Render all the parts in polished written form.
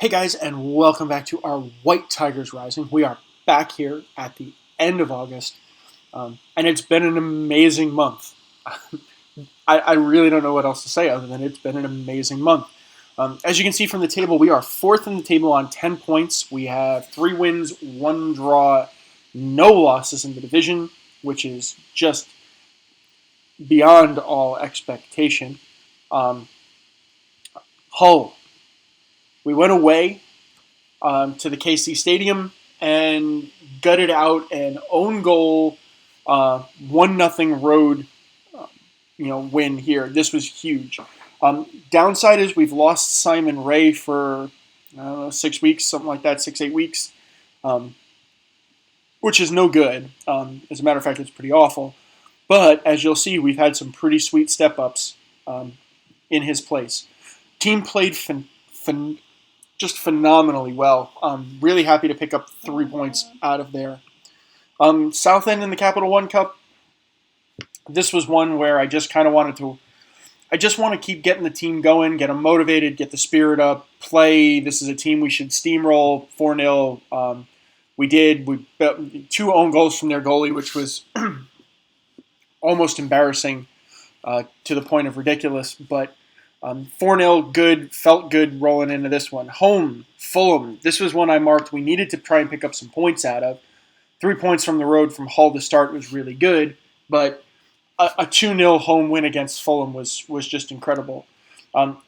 Hey guys, and welcome back to our White Tigers Rising. We are back here at the end of August, and it's been an amazing month. I really don't know what else to say other than it's been an amazing month. As you can see from the table, we are fourth in the table on 10 points. We have 3 wins, 1 draw, no losses in the division, which is just beyond all expectation. Hull, we went away to the KC Stadium and gutted out an own goal, 1-0 road, win here. This was huge. Downside is we've lost Simon Ray for 6 weeks, something like that, 6-8 weeks, which is no good. As a matter of fact, it's pretty awful. But as you'll see, we've had some pretty sweet step ups in his place. Team played just phenomenally well. Really happy to pick up 3 points out of there. South End in the Capital One Cup. This was one where I just kind of want to keep getting the team going, get them motivated, get the spirit up, play. This is a team we should steamroll 4-0. We did. We 2 own goals from their goalie, which was almost embarrassing to the point of ridiculous. But 4-0, good, felt good rolling into this one. Home, Fulham. This was one I marked we needed to try and pick up some points out of. 3 points from the road from Hull to start was really good, but a 2-0 home win against Fulham was just incredible.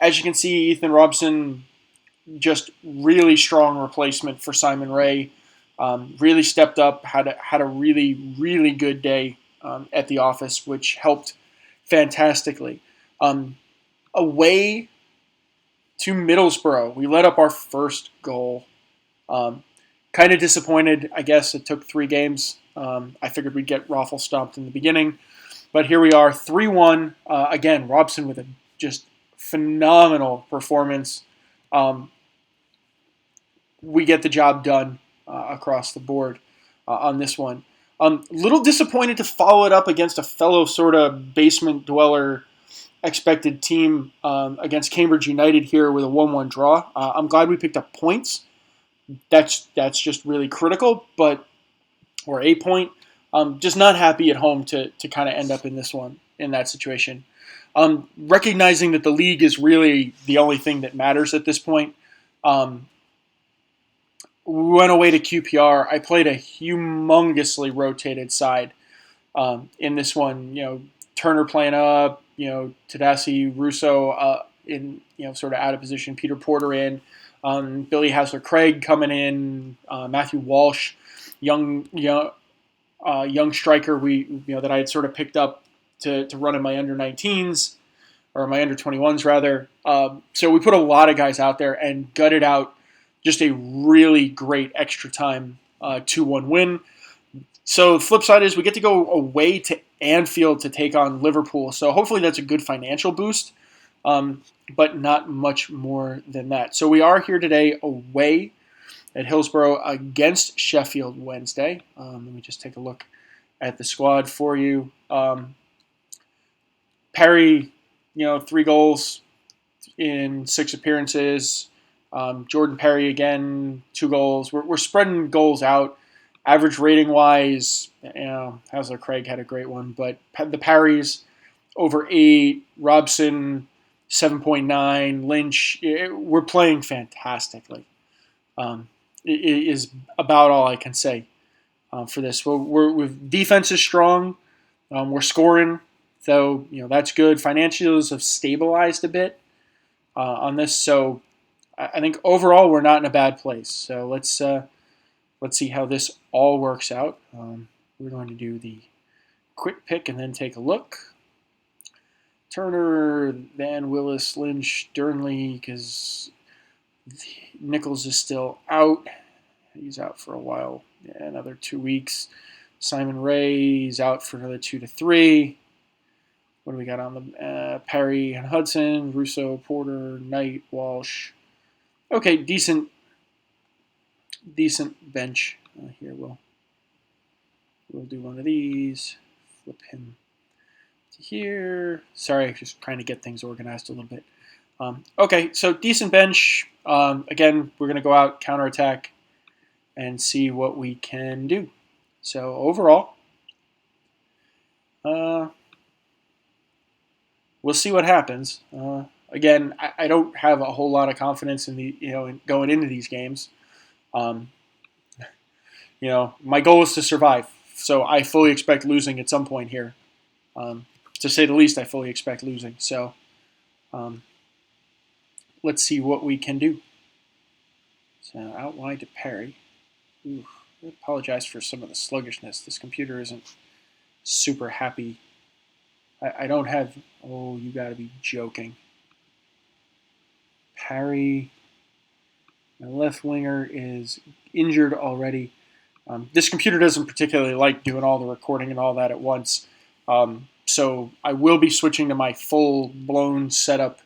As you can see, Ethan Robson, just really strong replacement for Simon Ray. Really stepped up, had a really, really good day at the office, which helped fantastically. Away to Middlesbrough, we let up our first goal. Kind of disappointed, I guess. It took 3 games. I figured we'd get Raffle stomped in the beginning. But here we are, 3-1. Again, Robson with a just phenomenal performance. We get the job done across the board on this one. Little disappointed to follow it up against a fellow sort of basement dweller expected team against Cambridge United here with a 1-1 draw. I'm glad we picked up points. That's just really critical, or a point. Just not happy at home to kind of end up in that situation. Recognizing that the league is really the only thing that matters at this point. We went away to QPR. I played a humongously rotated side in this one. Turner playing up, Tedeschi, Russo in sort of out of position, Peter Porter in, Billy Hassler-Craig coming in, Matthew Walsh, young striker that I had sort of picked up to run in my under-19s or my under-21s rather. So we put a lot of guys out there and gutted out just a really great extra time 2-1 win. So the flip side is we get to go away to Anfield to take on Liverpool. So hopefully that's a good financial boost, but not much more than that. So we are here today away at Hillsborough against Sheffield Wednesday. Let me just take a look at the squad for you. Perry, 3 goals in 6 appearances. Jordan Perry again, 2 goals. We're spreading goals out. Average rating wise, Hassler Craig had a great one, but the Parries over 8, Robson 7.9, Lynch. We're playing fantastically. It is about all I can say for this. Defense is strong. We're scoring, so that's good. Financials have stabilized a bit on this, so I think overall we're not in a bad place. So let's see how this all works out. We're going to do the quick pick and then take a look. Turner, Van Willis, Lynch, Durnley, because Nichols is still out. He's out for a while, another 2 weeks. Simon Ray is out for another 2 to 3. What do we got on the Perry and Hudson, Russo, Porter, Knight, Walsh. Okay, decent bench here. We'll do one of these. Flip him to here. Sorry, just trying to get things organized a little bit. Okay, so decent bench. Again, we're going to go out, counterattack, and see what we can do. So overall, we'll see what happens. Again, I don't have a whole lot of confidence in in going into these games. Um, my goal is to survive, so I fully expect losing at some point here. To say the least, I fully expect losing. So um, let's see what we can do. So out wide to Perry. Ooh, I apologize for some of the sluggishness. This computer isn't super happy. I don't have. Oh, you got to be joking. Parry. My left winger is injured already. This computer doesn't particularly like doing all the recording and all that at once. So I will be switching to my full-blown setup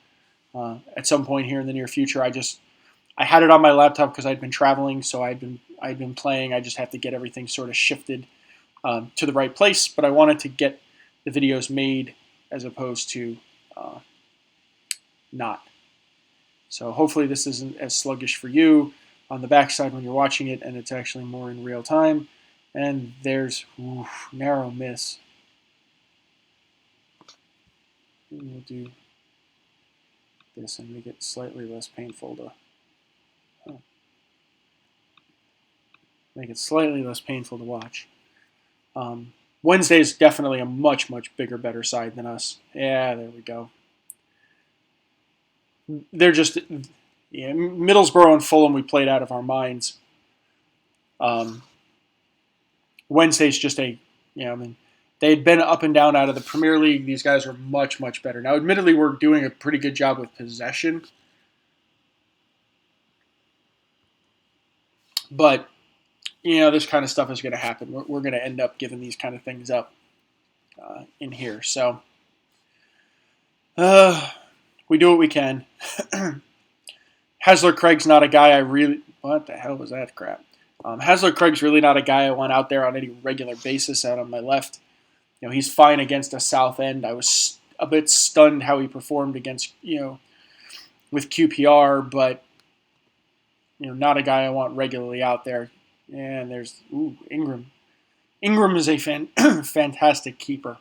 at some point here in the near future. I had it on my laptop because I'd been traveling, so I'd been playing. I just have to get everything sort of shifted to the right place. But I wanted to get the videos made as opposed to not. So hopefully this isn't as sluggish for you on the backside when you're watching it, and it's actually more in real time. And there's narrow miss. We'll do this and make it slightly less painful to watch. Wednesday is definitely a much, much bigger, better side than us. Yeah, there we go. They're just Middlesbrough and Fulham we played out of our minds. Wednesday's just they had been up and down out of the Premier League. These guys are much, much better. Now, admittedly, we're doing a pretty good job with possession. But, this kind of stuff is going to happen. We're going to end up giving these kind of things up in here. So, we do what we can. Hasler Craig's not a guy I really... What the hell was that crap? Hasler Craig's really not a guy I want out there on any regular basis out on my left. He's fine against a South End. I was a bit stunned how he performed against, with QPR, but, not a guy I want regularly out there. And there's, Ingram. Ingram is a fantastic keeper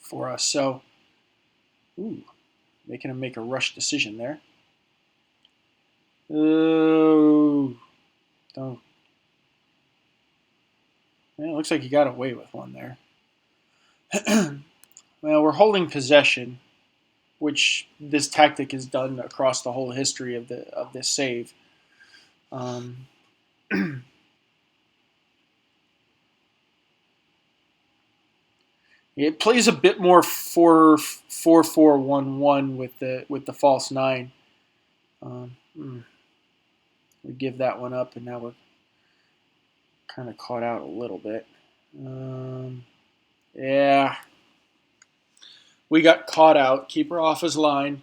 for us. So, making him make a rush decision there. Oh, don't. Well, it looks like he got away with one there. Well, we're holding possession, which this tactic has done across the whole history of this save. It plays a bit more 4-4-1-1 with the false 9. We give that one up, and now we're kind of caught out a little bit. Yeah. We got caught out. Keeper off his line.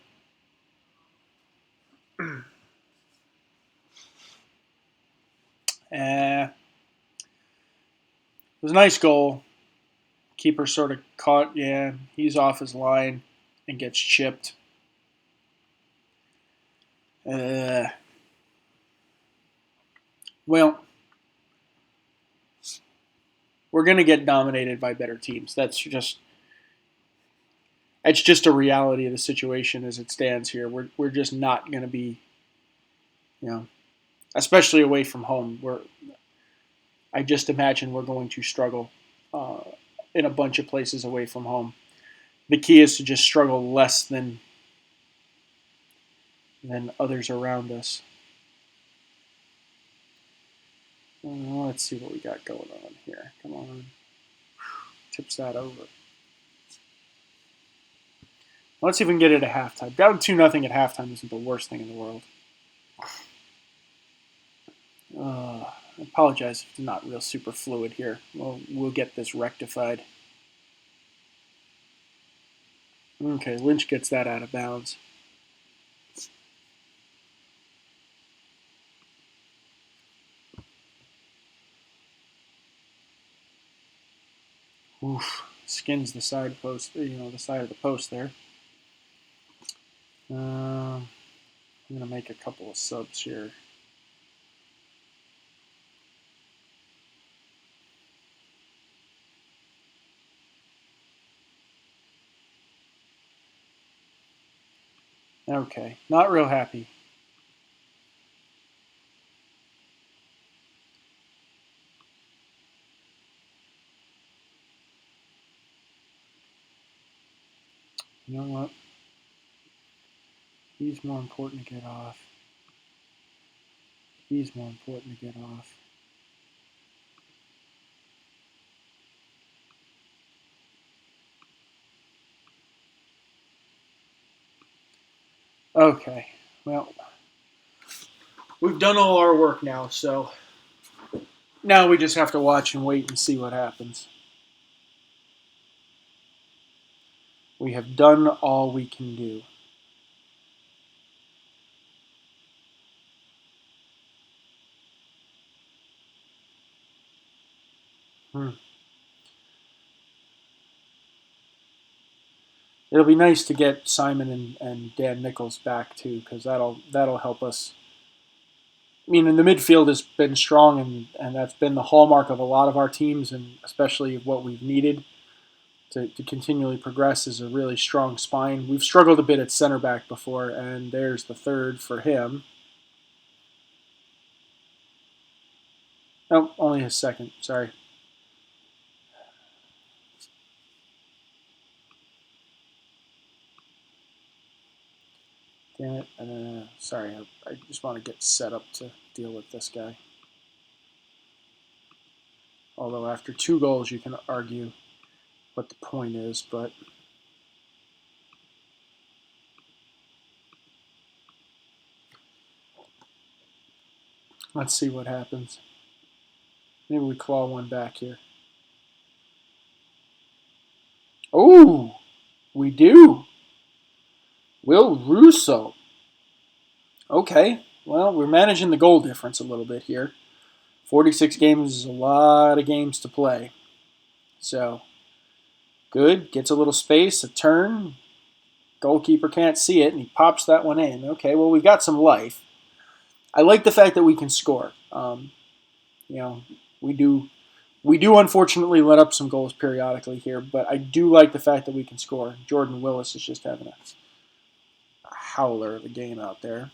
It was a nice goal. Keeper sort of caught. Yeah, he's off his line and gets chipped. Well, we're going to get dominated by better teams. It's just a reality of the situation as it stands here. We're just not going to be, especially away from home. I just imagine we're going to struggle in a bunch of places away from home. The key is to just struggle less than others around us. Let's see what we got going on here. Come on. Tips that over. Let's see if we can get it at halftime. Down 2-0 at halftime isn't the worst thing in the world. I apologize if it's not real super fluid here. We'll get this rectified. Okay, Lynch gets that out of bounds. Oof, skins the side post, the side of the post there. I'm going to make a couple of subs here. Okay, not real happy. You know what? He's more important to get off. He's more important to get off. Okay, well, we've done all our work now, so now we just have to watch and wait and see what happens. We have done all we can do. It'll be nice to get Simon and Dan Nichols back too, because that'll help us. I mean, in the midfield has been strong, and that's been the hallmark of a lot of our teams, and especially what we've needed to continually progress is a really strong spine. We've struggled a bit at center back before, and there's the third for him. Oh, only his second. Sorry. Damn it. Sorry, I just want to get set up to deal with this guy. Although after 2 goals, you can argue what the point is, but let's see what happens. Maybe we claw one back here. Oh, we do. Will Russo. Okay, well, we're managing the goal difference a little bit here. 46 games is a lot of games to play. So, good. Gets a little space, a turn. Goalkeeper can't see it, and he pops that one in. Okay, well, we've got some life. I like the fact that we can score. You know, we do unfortunately let up some goals periodically here, but I do like the fact that we can score. Jordan Willis is just having a howler of a game out there.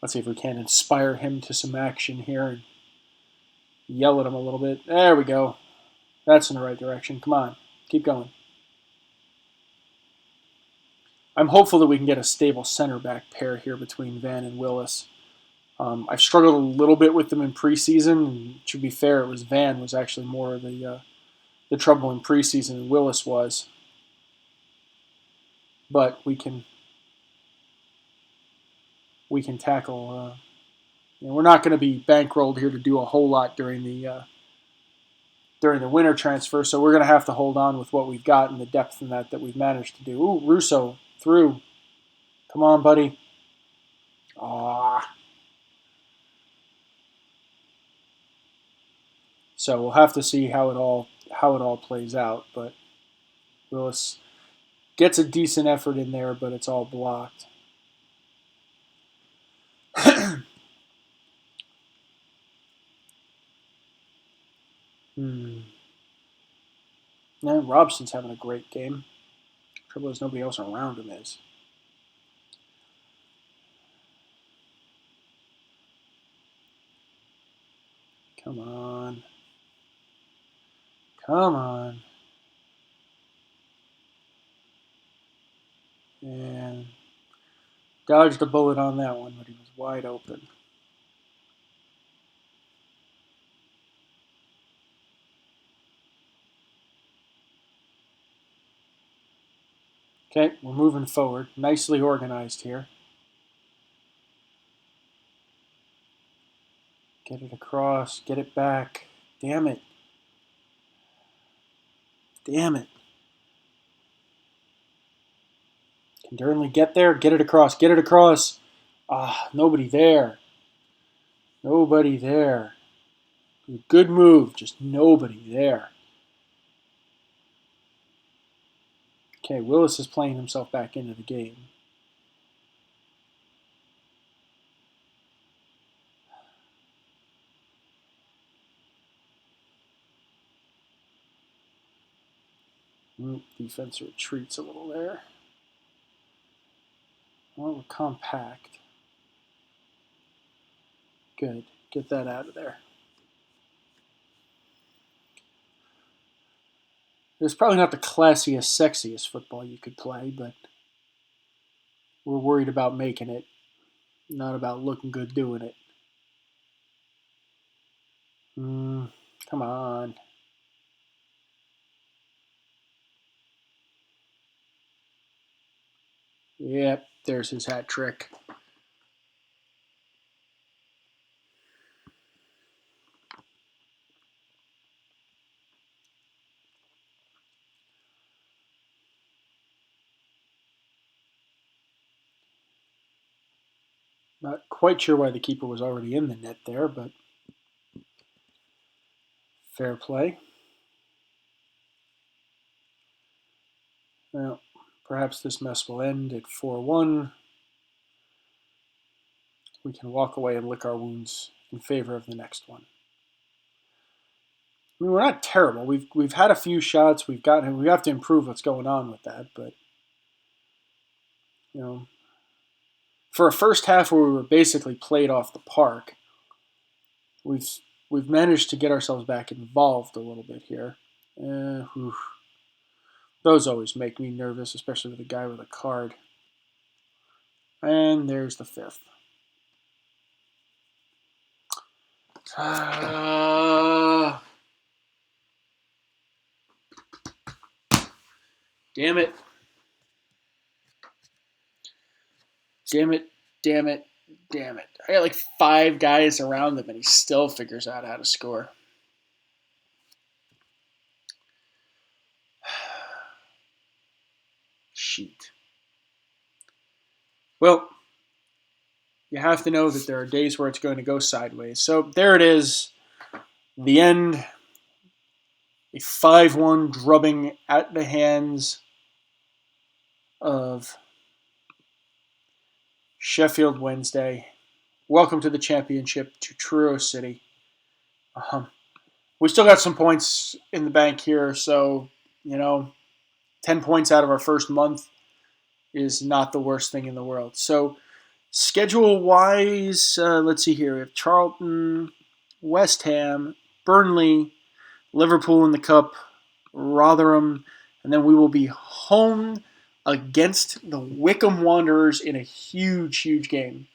Let's see if we can inspire him to some action here and yell at him a little bit. There we go. That's in the right direction. Come on. Keep going. I'm hopeful that we can get a stable center back pair here between Van and Willis. I've struggled a little bit with them in preseason, and to be fair, it was Van was actually more of the trouble in preseason than Willis was. But we can tackle. We're not going to be bankrolled here to do a whole lot during the winter transfer, so we're going to have to hold on with what we've got and the depth in that we've managed to do. Ooh, Russo through. Come on, buddy. Ah. So we'll have to see how it all plays out, but Willis gets a decent effort in there, but it's all blocked. Yeah, Robson's having a great game. Trouble is nobody else around him is. Come on. Come on. And dodged a bullet on that one, but he was wide open. Okay, we're moving forward. Nicely organized here. Get it across. Get it back. Damn it. Damn it. Can Durnley get there? Get it across. Get it across. Ah, nobody there. Nobody there. Good move. Just nobody there. Okay, Willis is playing himself back into the game. Defense retreats a little there. Well, we're compact. Good. Get that out of there. It's probably not the classiest, sexiest football you could play, but we're worried about making it, not about looking good doing it. Come on. Yep, there's his hat trick. Not quite sure why the keeper was already in the net there, but fair play. Well, perhaps this mess will end at 4-1. We can walk away and lick our wounds in favor of the next one. I mean, we're not terrible. We've had a few shots. We have to improve what's going on with that, but for a first half where we were basically played off the park, we've managed to get ourselves back involved a little bit here. Those always make me nervous, especially with a guy with a card. And there's the fifth. Damn it. Damn it. Damn it. Damn it. I got like 5 guys around him and he still figures out how to score. Sheet. Well, you have to know that there are days where it's going to go sideways. So there it is. The end. A 5-1 drubbing at the hands of Sheffield Wednesday. Welcome to the championship, to Truro City. We still got some points in the bank here, so, 10 points out of our first month is not the worst thing in the world. So, schedule-wise, let's see here. We have Charlton, West Ham, Burnley, Liverpool in the Cup, Rotherham, and then we will be home against the Wycombe Wanderers in a huge, huge game.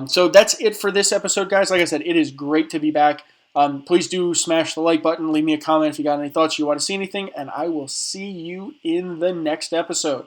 So that's it for this episode, guys. Like I said, it is great to be back. Please do smash the like button. Leave me a comment if you got any thoughts, you want to see anything, and I will see you in the next episode.